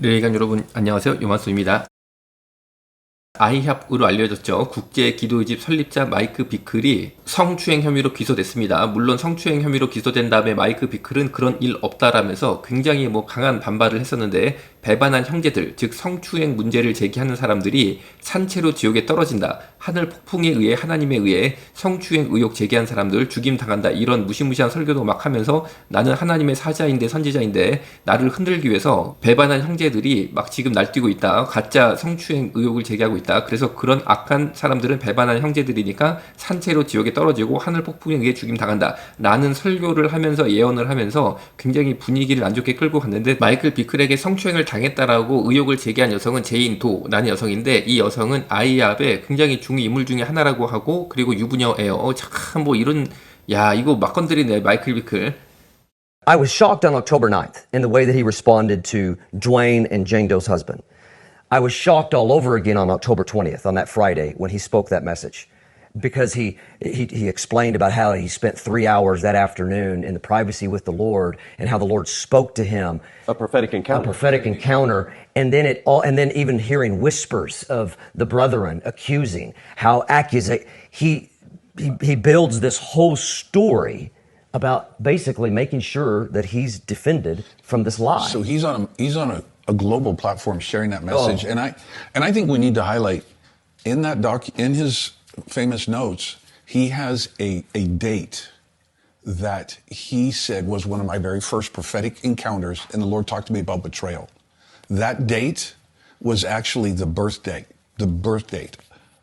레이간 여러분 안녕하세요. 요만수입니다. 아이홑으로 알려졌죠. 국제 기도의 집 설립자 마이크 비클이 성추행 혐의로 기소됐습니다. 물론 성추행 혐의로 기소된 다음에 마이크 비클은 그런 일 없다라면서 굉장히 강한 반발을 했었는데, 배반한 형제들, 즉 성추행 문제를 제기하는 사람들이 산채로 지옥에 떨어진다, 하늘 폭풍에 의해 하나님에 의해 성추행 의혹 제기한 사람들 죽임 당한다, 이런 무시무시한 설교도 막 하면서 나는 하나님의 사자인데 선지자인데 나를 흔들기 위해서 배반한 형제들이 막 지금 날뛰고 있다, 가짜 성추행 의혹을 제기하고 있다, 그래서 그런 악한 사람들은 배반한 형제들이니까 산채로 지옥에 떨어지고 하늘 폭풍에 의해 죽임 당한다 라는 설교를 하면서 예언을 하면서 굉장히 분위기를 안 좋게 끌고 갔는데, 마이클 비클에게 성추행을 당했다라고 의혹을 제기한 여성은 제인 도라는 여성인데, 이 여성은 아이홑의 굉장히 중위 인물 중에 하나라고 하고, 그리고 유부녀예요. 참 이런, 야 이거 막 건드리네 마이클 비클. I was shocked on October 9th in the way that he responded to Dwayne and Jane Doe's husband. I was shocked all over again on October 20th, on that Friday, when he spoke that message. Because he explained about how he spent 3 hours that afternoon in the privacy with the Lord, and how the Lord spoke to him. A prophetic encounter. A prophetic encounter. And then even hearing whispers of the brethren accusing, how he builds this whole story about basically making sure that he's defended from this lie. So he's on a global platform sharing that message. And I think we need to highlight in his famous notes, he has a date that he said was one of my very first prophetic encounters, and the Lord talked to me about betrayal. That date was actually the birth date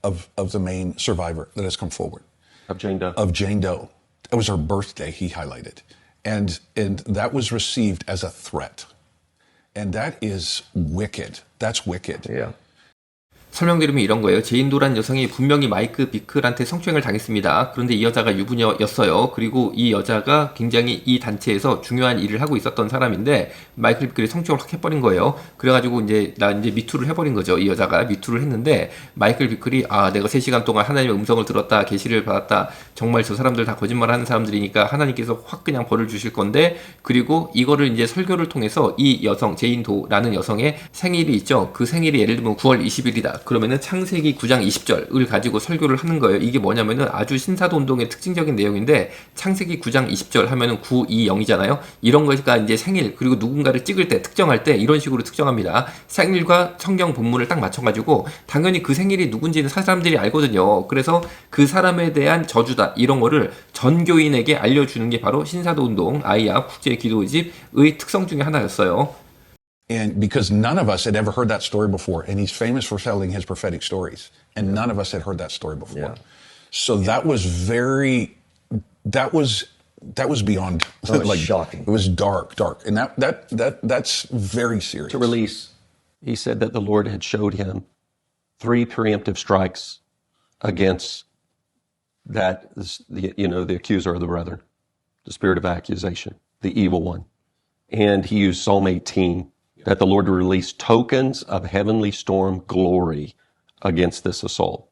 of the main survivor that has come forward. Of Jane Doe. Of Jane Doe. It was her birthday, he highlighted. And that was received as a threat. And that is wicked. That's wicked. Yeah. 설명드리면 이런 거예요. 제인도란 여성이 분명히 마이크 비클한테 성추행을 당했습니다. 그런데 이 여자가 유부녀였어요. 그리고 이 여자가 굉장히 이 단체에서 중요한 일을 하고 있었던 사람인데, 마이클 비클이 성추행을 확 해버린 거예요. 그래가지고 이제 미투를 해버린 거죠. 이 여자가 미투를 했는데, 마이클 비클이 내가 3시간 동안 하나님의 음성을 들었다, 계시를 받았다, 정말 저 사람들 다 거짓말하는 사람들이니까 하나님께서 확 그냥 벌을 주실 건데, 그리고 이거를 이제 설교를 통해서 이 여성 제인도라는 여성의 생일이 있죠. 그 생일이 예를 들면 9월 20일이다. 그러면은 창세기 9장 20절을 가지고 설교를 하는 거예요. 이게 뭐냐면은 아주 신사도 운동의 특징적인 내용인데, 창세기 9장 20절 하면은 920이잖아요. 이런 거니까 이제 생일, 그리고 누군가를 찍을 때, 특정할 때 이런 식으로 특정합니다. 생일과 성경 본문을 딱 맞춰가지고 당연히 그 생일이 누군지는 사람들이 알거든요. 그래서 그 사람에 대한 저주다, 이런 거를 전교인에게 알려주는 게 바로 신사도 운동 아이홑 국제 기도의 집의 특성 중에 하나였어요. And because none of us had ever heard that story before, and he's famous for telling his prophetic stories, and none of us had heard that story before. Yeah. So that was beyond shocking. It was dark, and that's very serious. To release, he said that the Lord had showed him 3 preemptive strikes against the accuser of the brethren, the spirit of accusation, the evil one. And he used Psalm 18, that the Lord would release tokens of heavenly storm glory against this assault.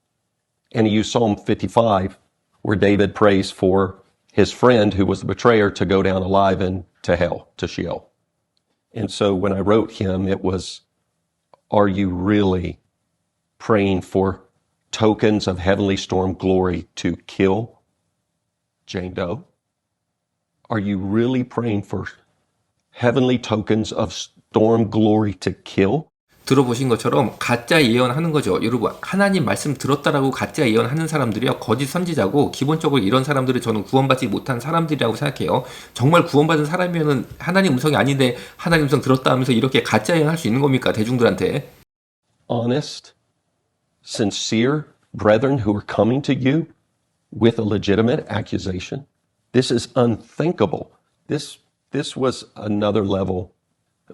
And he used Psalm 55, where David prays for his friend who was the betrayer to go down alive into hell, to Sheol. And so when I wrote him, it was, are you really praying for tokens of heavenly storm glory to kill Jane Doe? Are you really praying for heavenly tokens of storm glory to kill? 들어보신 것처럼 가짜 예언하는 거죠. 여러분, 하나님 말씀 들었다라고 가짜 예언하는 사람들이요, 거짓 선지자고, 기본적으로 이런 사람들은 저는 구원받지 못한 사람들이라고 생각해요. 정말 구원받은 사람이면은 하나님 음성이 아닌데 하나님 음성 들었다 하면서 이렇게 가짜 예언할 수 있는 겁니까, 대중들한테? Honest, sincere brethren who are coming to you with a legitimate accusation. This is unthinkable. This was another level.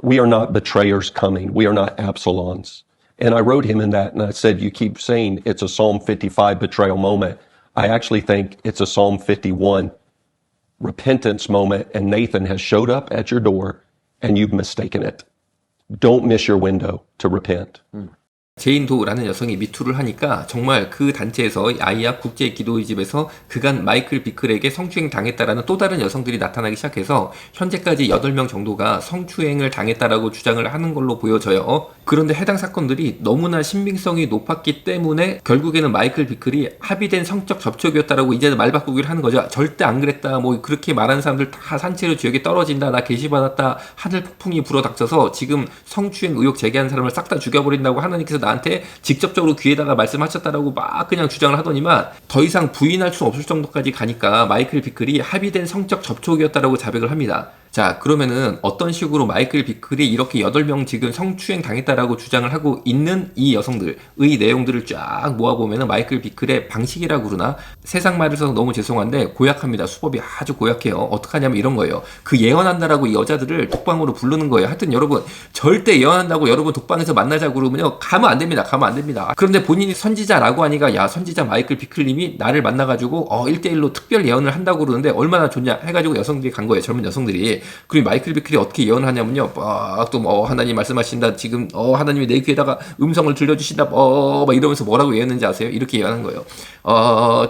We are not betrayers coming. We are not Absalons. And I wrote him in that, and I said, you keep saying it's a Psalm 55 betrayal moment. I actually think it's a Psalm 51 repentance moment, and Nathan has showed up at your door, and you've mistaken it. Don't miss your window to repent. 제인도라는 여성이 미투를 하니까 정말 그 단체에서 아이약 국제기도의 집에서 그간 마이클 비클에게 성추행 당했다라는 또 다른 여성들이 나타나기 시작해서 현재까지 8명 정도가 성추행을 당했다라고 주장을 하는 걸로 보여져요. 그런데 해당 사건들이 너무나 신빙성이 높았기 때문에 결국에는 마이클 비클이 합의된 성적 접촉이었다라고 이제 말 바꾸기를 하는 거죠. 절대 안 그랬다. 뭐 그렇게 말하는 사람들 다 산채로 지역에 떨어진다. 나 게시받았다. 하늘 폭풍이 불어닥쳐서 지금 성추행 의혹 제기한 사람을 싹 다 죽여버린다고 하나님께서 나한테 직접적으로 귀에다가 말씀하셨다라고 막 그냥 주장을 하더니만 더 이상 부인할 수 없을 정도까지 가니까 마이클 비클이 합의된 성적 접촉이었다라고 자백을 합니다. 자, 그러면은 어떤 식으로 마이클 비클이 이렇게 8명 지금 성추행 당했다라고 주장을 하고 있는 이 여성들의 내용들을 쫙 모아보면은 마이클 비클의 방식이라고 그러나 세상 말을 써서 너무 죄송한데 고약합니다. 수법이 아주 고약해요. 어떡하냐면 이런 거예요. 그 예언한다라고 이 여자들을 독방으로 부르는 거예요. 하여튼 여러분 절대 예언한다고 여러분 독방에서 만나자고 그러면요. 가면 안 됩니다. 가면 안 됩니다. 그런데 본인이 선지자라고 하니까 야 선지자 마이클 비클님이 나를 만나가지고 1대1로 특별 예언을 한다고 그러는데 얼마나 좋냐 해가지고 여성들이 간 거예요. 젊은 여성들이. 그리고 마이클 비클이 어떻게 예언을 하냐면요. 또 하나님 말씀하신다. 지금 하나님이 내 귀에다가 음성을 들려주신다. 막 이러면서 뭐라고 예언했는지 아세요? 이렇게 예언한 거예요.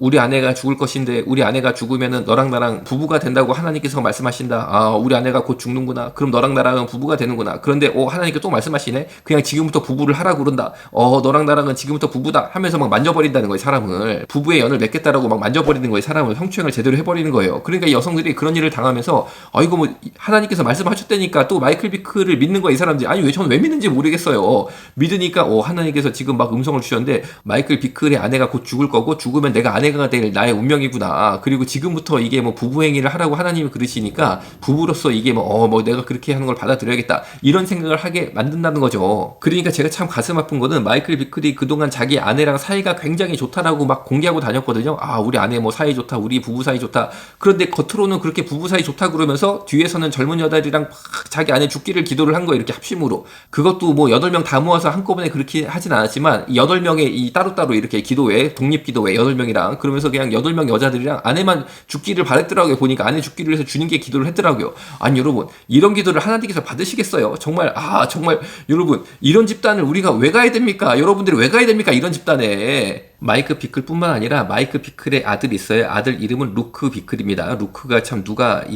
우리 아내가 죽을 것인데 우리 아내가 죽으면은 너랑 나랑 부부가 된다고 하나님께서 말씀하신다. 우리 아내가 곧 죽는구나. 그럼 너랑 나랑은 부부가 되는구나. 그런데 하나님께 또 말씀하시네. 그냥 지금부터 부부를 하라고 그런다. 너랑 나랑은 지금부터 부부다 하면서 막 만져버린다는 거예요. 사람을. 부부의 연을 맺겠다라고 막 만져버리는 거예요. 사람을. 성추행을 제대로 해버리는 거예요. 그러니까 여성들이 그런 일을 당하면서 이거 뭐 하나님께서 말씀하셨다니까 또 마이클 비클을 믿는 거야 이 사람들이. 아니 저는 왜 믿는지 모르겠어요. 믿으니까 하나님께서 지금 막 음성을 주셨는데 마이클 비클의 아내가 곧 죽을 거고 죽으면 내가 아내가 될 나의 운명이구나. 그리고 지금부터 이게 뭐 부부행위를 하라고 하나님이 그러시니까 부부로서 이게 뭐 내가 그렇게 하는 걸 받아들여야겠다 이런 생각을 하게 만든다는 거죠. 그러니까 제가 참 가슴 아픈 거는 마이클 비클이 그동안 자기 아내랑 사이가 굉장히 좋다라고 막 공개하고 다녔거든요. 우리 아내 뭐 사이 좋다, 우리 부부 사이 좋다. 그런데 겉으로는 그렇게 부부 사이 좋다 그러면서 뒤에서는 젊은 여자들이랑 막 자기 아내 죽기를 기도를 한 거예요. 이렇게 합심으로. 그것도 뭐 8명 다 모아서 한꺼번에 그렇게 하진 않았지만 8명의 이 따로따로 이렇게 기도회, 독립기도회 8명이랑 그러면서 그냥 8명 여자들이랑 아내만 죽기를 바랬더라고요. 보니까 아내 죽기를 해서 주는 게 기도를 했더라고요. 아니 여러분 이런 기도를 하나님께서 받으시겠어요? 정말 정말 여러분 이런 집단을 우리가 왜 가야 됩니까? 여러분들이 왜 가야 됩니까? 이런 집단에. 마이크 비클뿐만 아니라 마이크 비클의 아들이 있어요. 아들 이름은 루크 비클입니다. 루크가 참 누가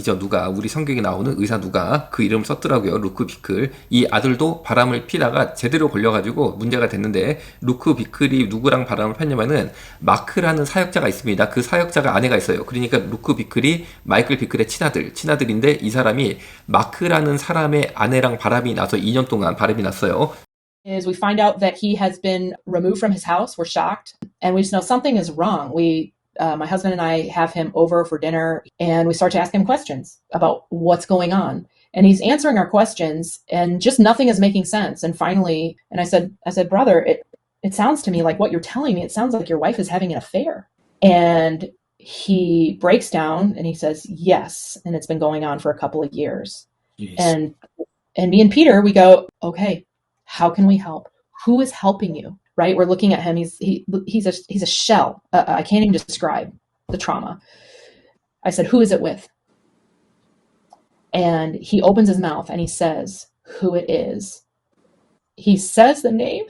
우리 성경에 나오는 의사 누가 그 이름을 썼더라고요. 루크 비클. 이 아들도 바람을 피다가 제대로 걸려가지고 문제가 됐는데 루크 비클이 누구랑 바람을 폈냐면은 마크라는 사역자가 있습니다. 그 사역자가 아내가 있어요. 그러니까 루크 비클이 마이클 비클의 친아들인데 이 사람이 마크라는 사람의 아내랑 바람이 나서 2년 동안 바람이 났어요. Is we find out that he has been removed from his house. We're shocked, and we just know something is wrong. My husband and I have him over for dinner, and we start to ask him questions about what's going on. And he's answering our questions, and just nothing is making sense. And finally, I said, brother, it sounds to me like what you're telling me. It sounds like your wife is having an affair. And he breaks down and he says, yes. And it's been going on for a couple of years. Jeez. And me and Peter, we go, okay, how can we help? Who is helping you? Right? We're looking at him. He's a shell. I can't even describe the trauma. I said, who is it with? And he opens his mouth and he says who it is. He says the name,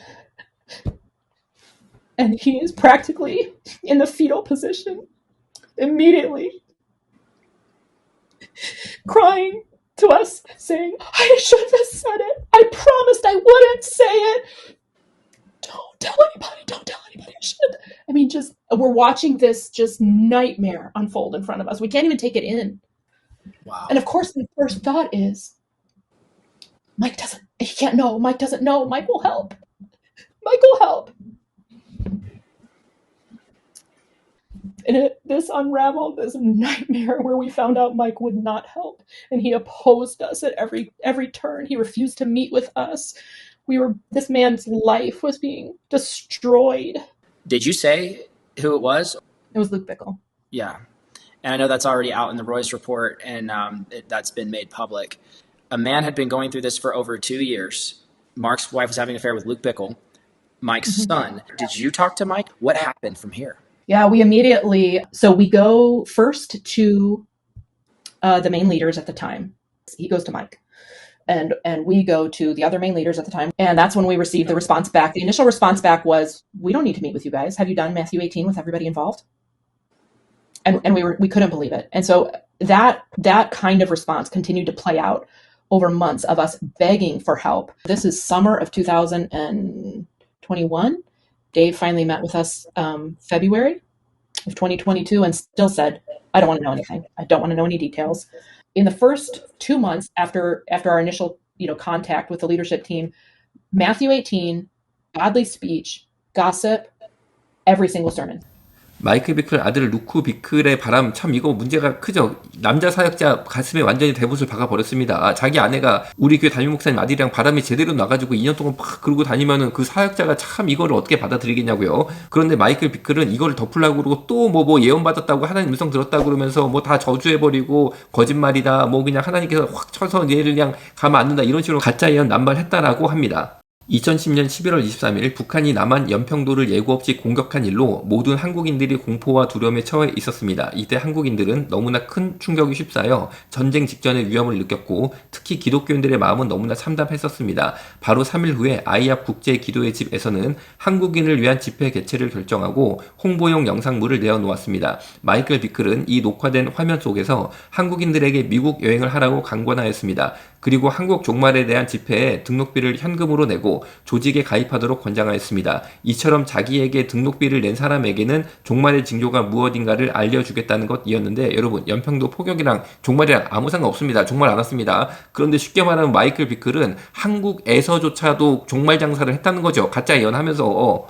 and he is practically in the fetal position immediately, crying to us, saying, I should have said it. I promised I wouldn't say it. Don't tell anybody. I should. I mean, just we're watching this just nightmare unfold in front of us. We can't even take it in. Wow. And of course, the first thought is, Mike doesn't know. Mike will help. And this unraveled this nightmare where we found out Mike would not help, and he opposed us at every turn. He refused to meet with us. This man's life was being destroyed. Did you say who it was? It was Luke Bickle. Yeah. And I know that's already out in the Royce report, and that's been made public. A man had been going through this for over 2 years. Mark's wife was having an affair with Luke Bickle, Mike's son. Did you talk to Mike? What happened from here? Yeah, we go first to the main leaders at the time. He goes to Mike. And we go to the other main leaders at the time. And that's when we received the response back. The initial response back was, we don't need to meet with you guys. Have you done Matthew 18 with everybody involved? And we couldn't believe it. And so that kind of response continued to play out over months of us begging for help. This is summer of 2021. Dave finally met with us February of 2022 and still said, I don't want to know anything. I don't want to know any details. In the first 2 months after our initial contact with the leadership team, Matthew 18, godly speech, gossip, every single sermon. 마이클 비클 아들 루크 비클의 바람, 참 이거 문제가 크죠. 남자 사역자 가슴에 완전히 대못을 박아버렸습니다. 자기 아내가 우리 교회 담임 목사님 아들이랑 바람이 제대로 나가지고 2년 동안 막 그러고 다니면은 그 사역자가 참 이거를 어떻게 받아들이겠냐고요. 그런데 마이클 비클은 이거를 덮으려고 그러고 또 뭐 예언받았다고 하나님 음성 들었다고 그러면서 뭐 다 저주해버리고 거짓말이다 뭐 그냥 하나님께서 확 쳐서 얘를 그냥 가만 안 둔다 이런 식으로 가짜 예언 남발했다라고 합니다. 2010년 11월 23일 북한이 남한 연평도를 예고 없이 공격한 일로 모든 한국인들이 공포와 두려움에 처해 있었습니다. 이때 한국인들은 너무나 큰 충격이 휩싸여 전쟁 직전의 위험을 느꼈고 특히 기독교인들의 마음은 너무나 참담했었습니다. 바로 3일 후에 아이압 국제기도의 집에서는 한국인을 위한 집회 개최를 결정하고 홍보용 영상물을 내어놓았습니다. 마이클 비클은 이 녹화된 화면 속에서 한국인들에게 미국 여행을 하라고 강권하였습니다. 그리고 한국 종말에 대한 집회에 등록비를 현금으로 내고 조직에 가입하도록 권장하였습니다. 이처럼 자기에게 등록비를 낸 사람에게는 종말의 징조가 무엇인가를 알려주겠다는 것이었는데 여러분 연평도 포격이랑 종말이랑 아무 상관없습니다. 종말 안 왔습니다. 그런데 쉽게 말하면 마이클 비클은 한국에서조차도 종말 장사를 했다는 거죠. 가짜 예언하면서.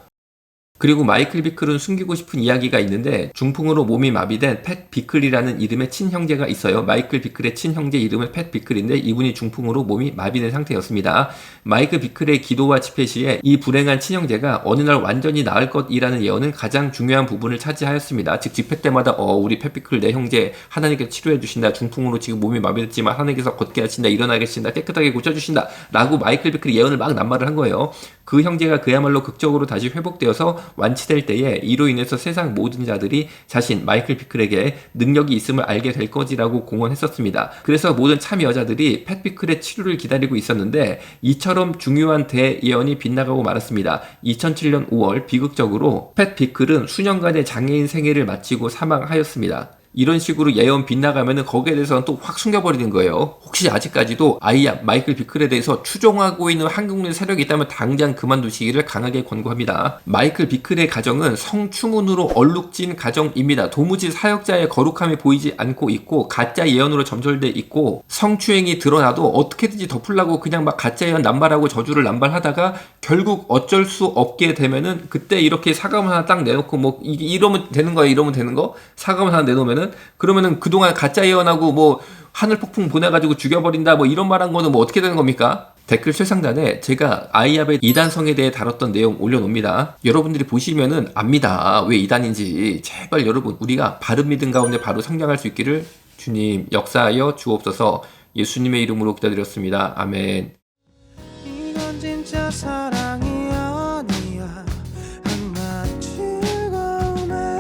그리고 마이클 비클은 숨기고 싶은 이야기가 있는데 중풍으로 몸이 마비된 팻 비클이라는 이름의 친형제가 있어요. 마이클 비클의 친형제 이름은 팻 비클인데 이분이 중풍으로 몸이 마비된 상태였습니다. 마이클 비클의 기도와 집회 시에 이 불행한 친형제가 어느 날 완전히 나을 것이라는 예언은 가장 중요한 부분을 차지하였습니다. 즉 집회 때마다 우리 팻 비클 내 형제 하나님께서 치료해 주신다. 중풍으로 지금 몸이 마비됐지만 하나님께서 걷게 하신다. 일어나게 하신다. 깨끗하게 고쳐주신다. 라고 마이클 비클이 예언을 막 남발을 한 거예요. 그 형제가 그야말로 극적으로 다시 회복되어서 완치될 때에 이로 인해서 세상 모든 자들이 자신 마이클 비클에게 능력이 있음을 알게 될 것이라고 공언했었습니다. 그래서 모든 참 여자들이 팻 비클의 치료를 기다리고 있었는데 이처럼 중요한 대예언이 빗나가고 말았습니다. 2007년 5월 비극적으로 팻 비클은 수년간의 장애인 생애를 마치고 사망하였습니다. 이런 식으로 예언 빗나가면은 거기에 대해서는 또 확 숨겨버리는 거예요. 혹시 아직까지도 아이압 마이클 비클에 대해서 추종하고 있는 한국인 세력이 있다면 당장 그만두시기를 강하게 권고합니다. 마이클 비클의 가정은 성추문으로 얼룩진 가정입니다. 도무지 사역자의 거룩함이 보이지 않고 있고 가짜 예언으로 점철돼 있고 성추행이 드러나도 어떻게든지 덮으려고 그냥 막 가짜 예언 남발하고 저주를 남발하다가 결국 어쩔 수 없게 되면은 그때 이렇게 사과문 하나 딱 내놓고 뭐 이러면 되는 거야 이러면 되는 거 사과문 하나 내놓으면은 그러면은 그동안 가짜 예언하고 뭐 하늘 폭풍 보내가지고 죽여버린다 뭐 이런 말한 거는 뭐 어떻게 되는 겁니까? 댓글 쇠상단에 제가 아이압의 이단성에 대해 다뤘던 내용 올려놓습니다. 여러분들이 보시면은 압니다. 왜 이단인지. 제발 여러분 우리가 바른 믿음 가운데 바로 성장할 수 있기를 주님 역사하여 주옵소서. 예수님의 이름으로 기도드렸습니다. 아멘. 이건 진짜 사랑이 아니야. 한낱 즐거움에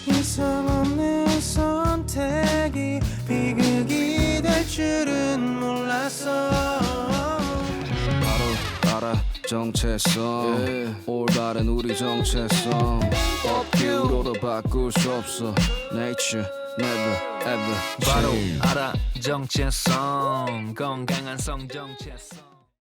이상 없는 선택이 비극이 될 줄은 몰랐어. 바로 알아 정체성 올바른 우리 정체성 업기로도 바꿀 수 없어 Nature never ever change. 바로 알아 정체성 건강한 성 정체성